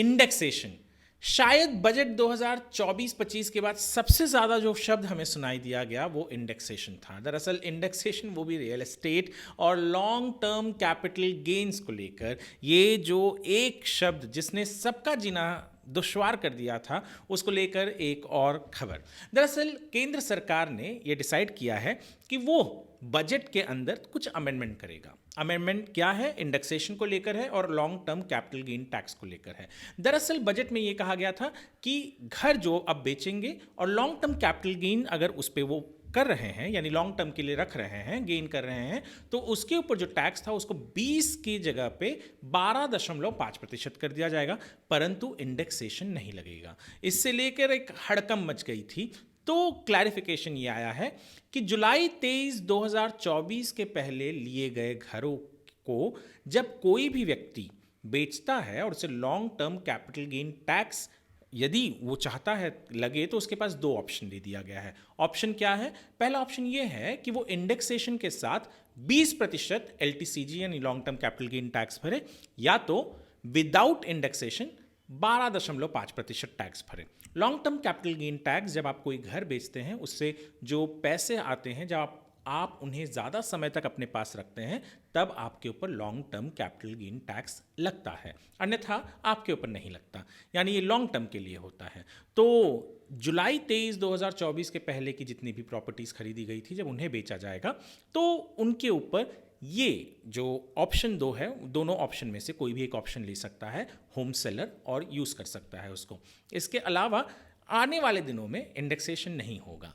Indexation शायद budget 2024-25 के बाद सबसे ज़्यादा जो शब्द हमें सुनाई दिया गया वो इंडेक्सेशन था। दरअसल इंडेक्सेशन वो भी रियल एस्टेट और लॉन्ग टर्म कैपिटल गेन्स को लेकर ये जो एक शब्द जिसने सबका जीना दुश्वार कर दिया था, उसको लेकर एक और खबर। दरअसल केंद्र सरकार ने ये डिसाइड किया है कि वो बजट के अंदर कुछ अमेंडमेंट करेगा। अमेंडमेंट क्या है? इंडेक्सेशन को लेकर है और long term capital gain tax को लेकर है। दरअसल बजट में ये कहा गया था कि घर जो अब बेचेंगे और लॉन्ग टर्म कैपिटल गेन अगर उस पर वो कर रहे हैं, यानी लॉन्ग टर्म के लिए रख रहे हैं, गेन कर रहे हैं, तो उसके ऊपर जो टैक्स था उसको 20 की जगह पे 12.5% कर दिया जाएगा, परंतु इंडेक्सेशन नहीं लगेगा। इससे लेकर एक हड़कंप मच गई थी। तो क्लैरिफिकेशन ये आया है कि जुलाई 23, 2024 के पहले लिए गए घरों को जब कोई भी व्यक्ति बेचता है और उसे long term capital gain tax यदि वो चाहता है लगे, तो उसके पास दो ऑप्शन दे दिया गया है। ऑप्शन क्या है? पहला ऑप्शन ये है कि वो इंडेक्सेशन के साथ 20% LTCG यानी long term capital gain tax भरे, या तो विदाउट इंडेक्सेशन 12.5% टैक्स भरे। Long term capital gain tax जब आप कोई घर बेचते हैं, उससे जो पैसे आते हैं, जब आप उन्हें ज़्यादा समय तक अपने पास रखते हैं, तब आपके ऊपर long term capital gain tax लगता है, अन्यथा आपके ऊपर नहीं लगता। यानी ये लॉन्ग टर्म के लिए होता है। तो जुलाई 23, 2024 के पहले की जितनी भी प्रॉपर्टीज़ खरीदी गई थी, जब उन्हें बेचा जाएगा तो उनके ऊपर ये जो ऑप्शन दो है, दोनों ऑप्शन में से कोई भी एक ऑप्शन ले सकता है होम सेलर और यूज़ कर सकता है उसको। इसके अलावा आने वाले दिनों में इंडेक्सेशन नहीं होगा।